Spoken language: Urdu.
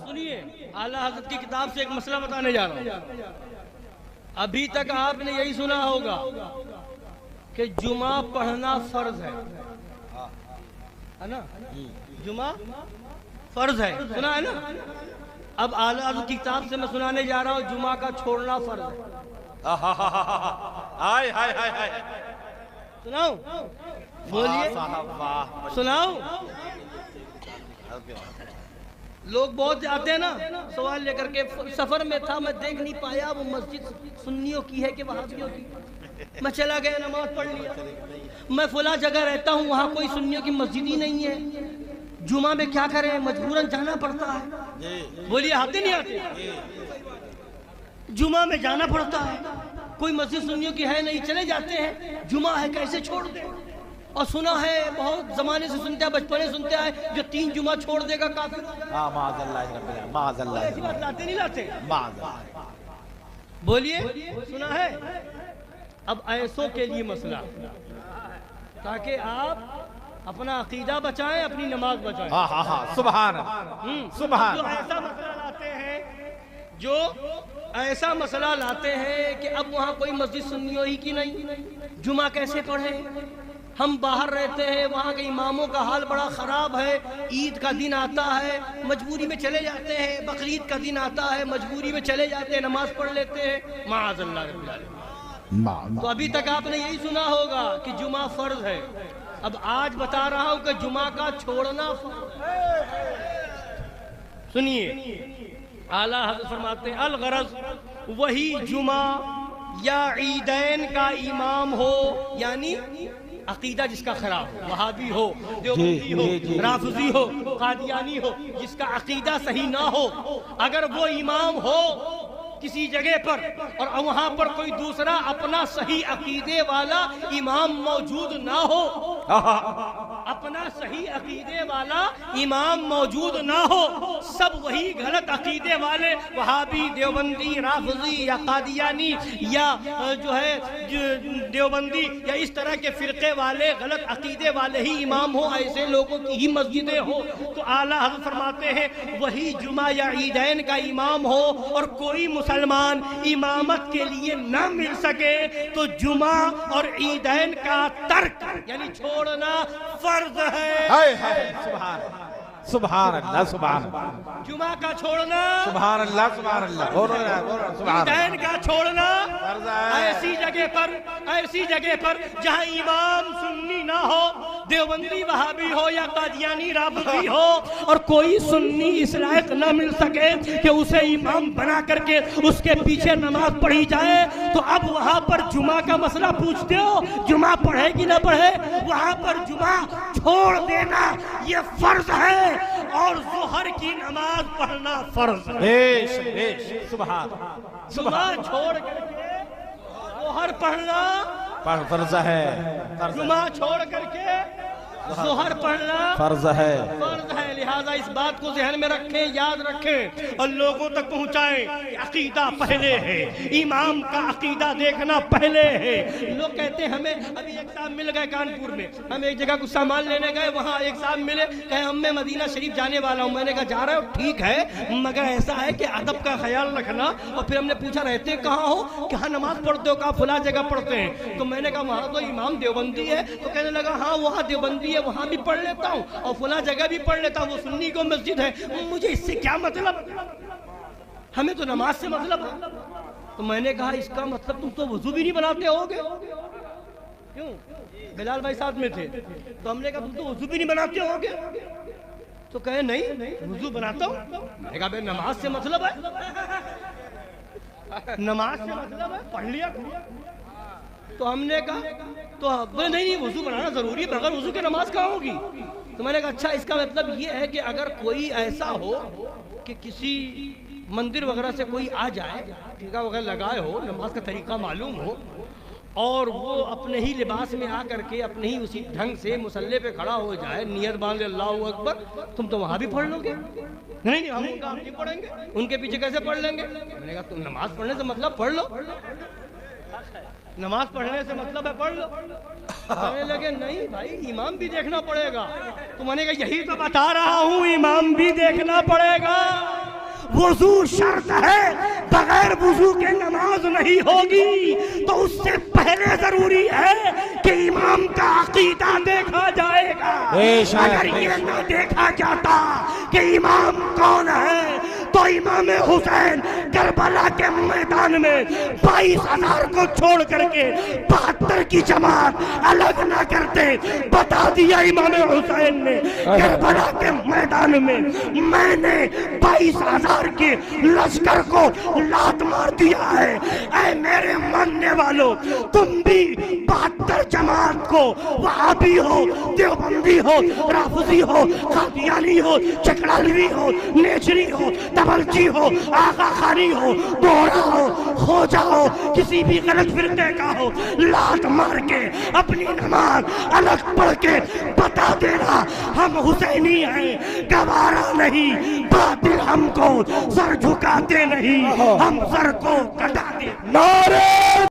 سنیے اعلیٰ حضرت کی کتاب سے ایک مسئلہ بتانے جا رہا ہوں. ابھی تک آپ نے یہی سنا ہوگا کہ جمعہ پڑھنا فرض ہے نا؟ جمعہ فرض ہے، سنا ہے نا؟ اب اعلیٰ حضرت کی کتاب سے میں سنانے جا رہا ہوں جمعہ کا چھوڑنا فرض ہے. ہائے ہائے ہائے ہائے، سناؤ؟ بولیے، سناؤ. لوگ بہت جاتے ہیں نا سوال لے کر کے، سفر میں تھا میں دیکھ نہیں پایا وہ مسجد سنیوں کی ہے کہ وہابیوں کی. میں چلا گیا نماز پڑھ لیا. میں فلاں جگہ رہتا ہوں وہاں کوئی سنیوں کی مسجد ہی نہیں ہے. جمعہ میں کیا کریں، مجبوراً جانا پڑتا ہے. بولیے آتے نہیں آتے؟ جمعہ میں جانا پڑتا ہے. کوئی مسجد سنیوں کی ہے نہیں، چلے جاتے ہیں. جمعہ ہے کیسے چھوڑ دیں؟ اور سنا ہے بہت زمانے سے سنتے ہیں، بچپنے سنتے ہیں جو 3 جمعہ چھوڑ دے گا کافر ہو جائے گا. معاذ اللہ، معاذ اللہ. ایسی بات لاتے نہیں لاتے؟ معاذ اللہ. بولیے، سنا ہے؟ اب ایسوں کے لیے مسئلہ، تاکہ آپ اپنا عقیدہ بچائیں، اپنی نماز بچائیں. سبحان سبحان. جو ایسا مسئلہ لاتے ہیں، جو ایسا مسئلہ لاتے ہیں کہ اب وہاں کوئی مسجد سنیوں ہی کی نہیں، جمعہ کیسے پڑھیں؟ ہم باہر رہتے ہیں، وہاں کے اماموں کا حال بڑا خراب ہے. عید کا دن آتا ہے مجبوری میں چلے جاتے ہیں، بقرعید کا دن آتا ہے مجبوری میں چلے جاتے ہیں، نماز پڑھ لیتے ہیں. معاذ اللہ رب العالمین. تو ابھی تک آپ نے یہی سنا ہوگا کہ جمعہ فرض ہے. اب آج بتا رہا ہوں کہ جمعہ کا چھوڑنا فرض ہے. سنیے اعلیٰ حضرت فرماتے ہیں الغرض وہی جمعہ یا عیدین کا امام ہو، یعنی عقیدہ جس کا خراب ہو، وہابی ہو، دیوبندی ہو، رافضی ہو، قادیانی ہو، جس کا عقیدہ صحیح نہ ہو، اگر وہ امام ہو کسی جگہ پر اور وہاں پر کوئی دوسرا اپنا صحیح عقیدے والا امام موجود نہ ہو، اپنا صحیح عقیدے والا امام موجود نہ ہو، سب وہی غلط عقیدے والے وہابی، دیوبندی، رافضی یا قادیانی یا جو ہے دیوبندی یا اس طرح کے فرقے والے غلط عقیدے والے ہی امام ہو، ایسے لوگوں کی ہی مسجدیں ہو، تو اعلیٰ حضرت فرماتے ہیں وہی جمعہ یا عیدین کا امام ہو اور کوئی مسلمان امامت کے لیے نہ مل سکے تو جمعہ اور عیدین کا ترک یعنی چھوڑنا فرض ہے. سبحان سبحان اللہ. سبحان جمعہ کا چھوڑنا، سبحان اللہ. سبحان اللہ. عیدین کا چھوڑنا ایسی جگہ پر جہاں امام سنی نہ ہو، دیوبندی وہابی ہو یا قادیانی رافضی ہو، اور کوئی سنی اس لائق نہ مل سکے کہ اسے امام بنا کر کے اس کے پیچھے نماز پڑھی جائے، تو اب وہاں پر جمعہ کا مسئلہ پوچھتے ہو جمعہ پڑھے کہ نہ پڑھے؟ وہاں پر جمعہ چھوڑ دینا یہ فرض ہے اور ظہر کی نماز پڑھنا فرض ہے. سبحان. جمعہ چھوڑ کر کے ظہر پڑھنا فرض ہے. جمعہ چھوڑ کر کے ظہر پڑھنا فرض ہے. فرض ہے. لہذا اس بات کو ذہن میں رکھیں، یاد رکھیں اور لوگوں تک پہنچائیں کہ عقیدہ پہلے ہے، امام کا عقیدہ دیکھنا پہلے ہے. لوگ کہتے ہیں ہمیں ابھی ایک صاحب مل گئے کانپور میں، ہم ایک جگہ کچھ سامان لینے گئے، وہاں ایک صاحب ملے، کہے ہم میں مدینہ شریف جانے والا ہوں. میں نے کہا جا رہے ہو؟ ٹھیک ہے مگر ایسا ہے کہ ادب کا خیال رکھنا. اور پھر ہم نے پوچھا رہتے کہاں ہو؟ کہاں نماز پڑھتے ہو؟ کہا فلاں جگہ پڑھتے ہیں. تو میں نے کہا وہاں تو امام دیوبندی ہے. تو کہنے لگا ہاں وہاں دیوبندی ہے، وہاں بھی پڑھ لیتا ہوں اور فلاں جگہ بھی پڑھ لیتا ہوں، وہ سنی کو مسجد ہے. مجھے اس سے کیا مطلب، ہمیں تو نماز سے مطلب ہے. تو میں نے کہا اس کا مطلب تم تو وضو بھی نہیں بناتے ہوگے. کیوں؟ بلال بھائی ساتھ میں تھے. تو ہم نے کہا تم تو وضو بھی نہیں بناتے ہوگے. تو کہے نہیں وضو بناتا ہوں. میں نے کہا بھائی نماز سے مطلب ہے، نماز سے مطلب ہے پڑھ لیا. تو ہم نے کہا تو نہیں وضو بنانا ضروری ہے، بغیر وضو کے نماز کہاں ہوگی. تو میں نے کہا اچھا اس کا مطلب یہ ہے کہ اگر کوئی ایسا ہو کہ کسی مندر وغیرہ سے کوئی آ جائے، ٹھیکہ وغیرہ لگائے ہو، نماز کا طریقہ معلوم ہو، اور وہ اپنے ہی لباس میں آ کر کے اپنے ہی اسی ڈھنگ سے مصلی پہ کھڑا ہو جائے، نیت باندھ لے اللہ اکبر، تم تو وہاں بھی پڑھ لو گے؟ نہیں ہم ان کا آپ نہیں پڑھیں گے، ان کے پیچھے کیسے پڑھ لیں گے؟ میں نے کہا تم نماز پڑھنے سے مطلب پڑھ لو، نماز پڑھنے سے مطلب ہے پڑھ لو. کہنے لگے نہیں بھائی امام بھی دیکھنا پڑے گا. تو میں نے کہا یہی تو بتا رہا ہوں امام بھی دیکھنا پڑے گا. وضو شرط ہے، بغیر وضو کے نماز نہیں ہوگی، تو اس سے پہلے ضروری ہے کہ امام کا عقیدہ دیکھا جائے گا۔ اگر یہ نہ دیکھا جاتا کہ امام کون ہے تو امام حسین کربلا کے میدان میں 22,000 کو چھوڑ کر کے 72 کی جماعت الگ نہ کرتے۔ بتا دیا امام حسین نے کربلا کے میدان میں نے 22,000 کے لشکر کو لات مار دیا ہے۔ اے میرے ماننے والوں، تم بھی 72 جماعت کو، وہابی ہو، دیوبندی ہو، رافضی ہو، قادیانی ہو، چکڑالوی ہو، نیچری ہو، تبلچی ہو، آقا خانی ہو، دوہرا ہو جاؤ، کسی بھی غلط فرقے کا ہو، لات مار کے اپنی نماز الگ پڑھ کے بتا دینا ہم حسینی ہیں، گوارا نہیں، باطل ہم کو سر جھکاتے نہیں، ہم سر کو